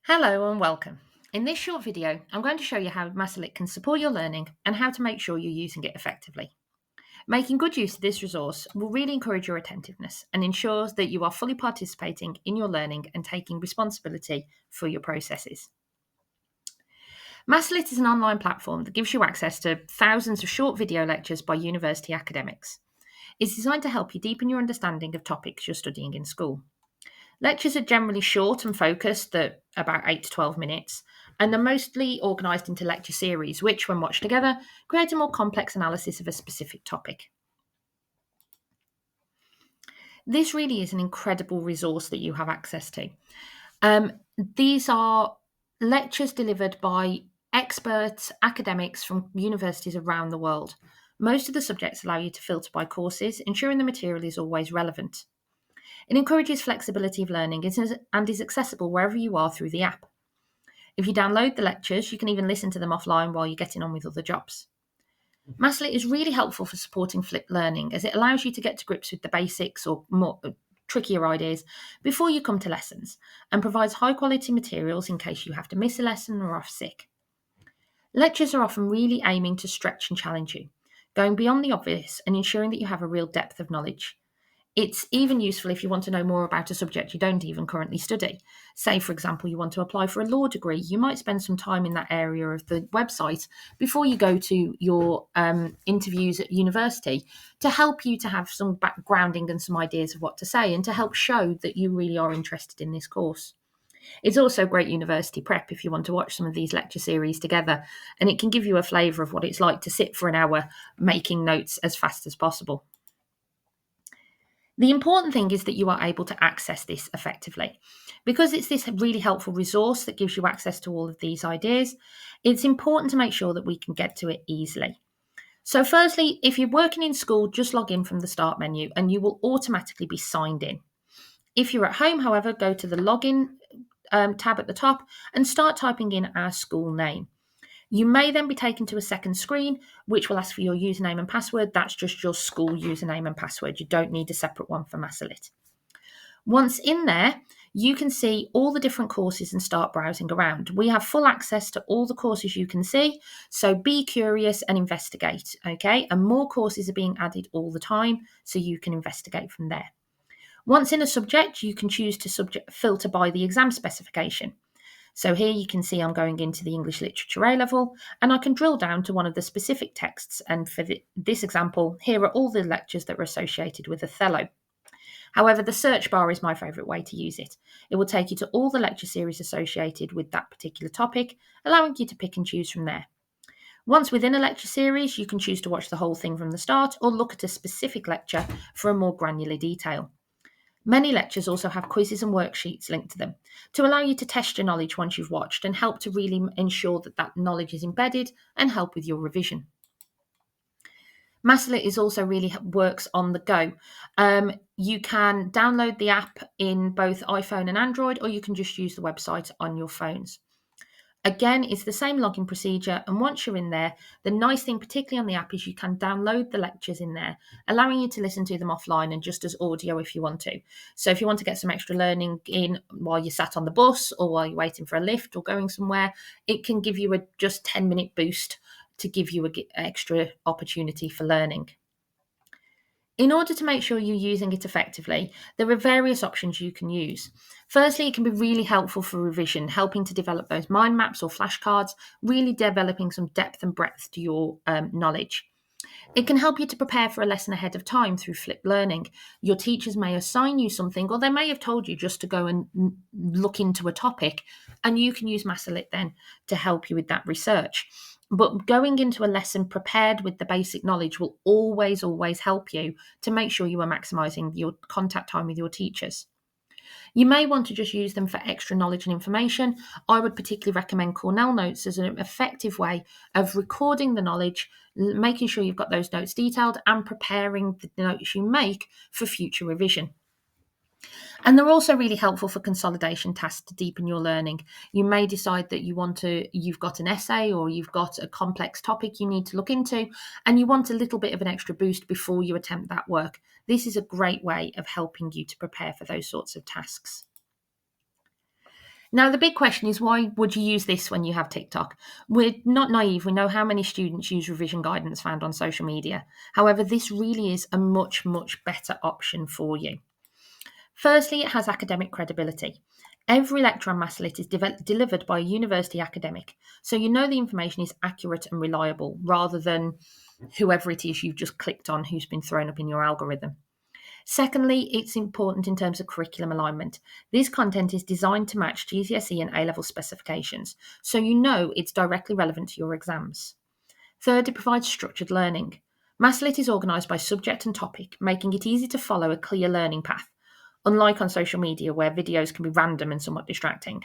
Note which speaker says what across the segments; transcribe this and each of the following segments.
Speaker 1: Hello and welcome. In this short video, I'm going to show you how Massolit can support your learning and how to make sure you're using it effectively. Making good use of this resource will really encourage your attentiveness and ensures that you are fully participating in your learning and taking responsibility for your processes. Massolit is an online platform that gives you access to thousands of short video lectures by university academics. It's designed to help you deepen your understanding of topics you're studying in school. Lectures are generally short and focused at about 8 to 12 minutes, and are mostly organised into lecture series, which, when watched together, create a more complex analysis of a specific topic. This really is an incredible resource that you have access to. These are lectures delivered by experts, academics from universities around the world. Most of the subjects allow you to filter by courses, ensuring the material is always relevant. It encourages flexibility of learning and is accessible wherever you are through the app. If you download the lectures, you can even listen to them offline while you're getting on with other jobs. Massolit is really helpful for supporting flipped learning as it allows you to get to grips with the basics or more trickier ideas before you come to lessons and provides high quality materials in case you have to miss a lesson or are off sick. Lectures are often really aiming to stretch and challenge you, going beyond the obvious and ensuring that you have a real depth of knowledge. It's even useful if you want to know more about a subject you don't even currently study. Say, for example, you want to apply for a law degree. You might spend some time in that area of the website before you go to your interviews at university to help you to have some backgrounding and some ideas of what to say and to help show that you really are interested in this course. It's also great university prep if you want to watch some of these lecture series together, and it can give you a flavour of what it's like to sit for an hour making notes as fast as possible. The important thing is that you are able to access this effectively. Because it's this really helpful resource that gives you access to all of these ideas, it's important to make sure that we can get to it easily. So, firstly, if you're working in school, just log in from the start menu and you will automatically be signed in. If you're at home, however, go to the login tab at the top and start typing in our school name. You may then be taken to a second screen, which will ask for your username and password. That's just your school username and password. You don't need a separate one for Massolit. Once in there, you can see all the different courses and start browsing around. We have full access to all the courses you can see, so be curious and investigate, okay? And more courses are being added all the time, so you can investigate from there. Once in a subject, you can choose to filter by the exam specification. So here you can see I'm going into the English Literature A level, and I can drill down to one of the specific texts. And for this example, here are all the lectures that are associated with Othello. However, the search bar is my favourite way to use it. It will take you to all the lecture series associated with that particular topic, allowing you to pick and choose from there. Once within a lecture series, you can choose to watch the whole thing from the start or look at a specific lecture for a more granular detail. Many lectures also have quizzes and worksheets linked to them to allow you to test your knowledge once you've watched and help to really ensure that that knowledge is embedded and help with your revision. Massolit is also really works on the go. You can download the app in both iPhone and Android, or you can just use the website on your phones. Again, it's the same login procedure, and once you're in there, the nice thing, particularly on the app, is you can download the lectures in there, allowing you to listen to them offline and just as audio if you want to. So if you want to get some extra learning in while you're sat on the bus or while you're waiting for a lift or going somewhere, it can give you a just 10-minute boost to give you an extra opportunity for learning. In order to make sure you're using it effectively, there are various options you can use. Firstly, it can be really helpful for revision, helping to develop those mind maps or flashcards, really developing some depth and breadth to your knowledge. It can help you to prepare for a lesson ahead of time through flipped learning. Your teachers may assign you something, or they may have told you just to go and look into a topic, and you can use Massolit then to help you with that research. But going into a lesson prepared with the basic knowledge will always help you to make sure you are maximising your contact time with your teachers. You may want to just use them for extra knowledge and information. I would particularly recommend Cornell Notes as an effective way of recording the knowledge, making sure you've got those notes detailed, and preparing the notes you make for future revision. And they're also really helpful for consolidation tasks to deepen your learning. You may decide that you've got an essay or you've got a complex topic you need to look into, and you want a little bit of an extra boost before you attempt that work. This is a great way of helping you to prepare for those sorts of tasks. Now, the big question is, why would you use this when you have TikTok? We're not naive. We know how many students use revision guidance found on social media. However, this really is a much, much better option for you. Firstly, it has academic credibility. Every lecture on Massolit is delivered by a university academic, so you know the information is accurate and reliable rather than whoever it is you've just clicked on who's been thrown up in your algorithm. Secondly, it's important in terms of curriculum alignment. This content is designed to match GCSE and A-level specifications, so you know it's directly relevant to your exams. Third, it provides structured learning. Massolit is organised by subject and topic, making it easy to follow a clear learning path, unlike on social media where videos can be random and somewhat distracting.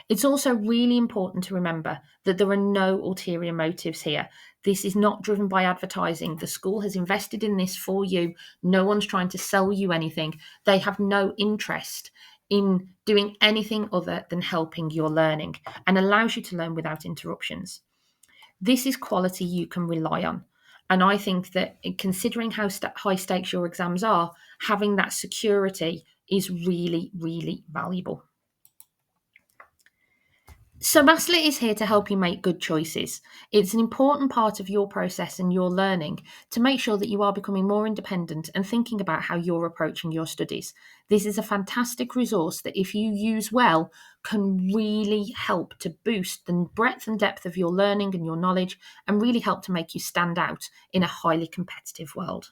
Speaker 1: It's also really important to remember that there are no ulterior motives here. This is not driven by advertising. The school has invested in this for you. No one's trying to sell you anything. They have no interest in doing anything other than helping your learning and allows you to learn without interruptions. This is quality you can rely on. And I think that considering how high stakes your exams are, having that security is really, really valuable. So, Maslet is here to help you make good choices. It's an important part of your process and your learning to make sure that you are becoming more independent and thinking about how you're approaching your studies. This is a fantastic resource that, if you use well, can really help to boost the breadth and depth of your learning and your knowledge and really help to make you stand out in a highly competitive world.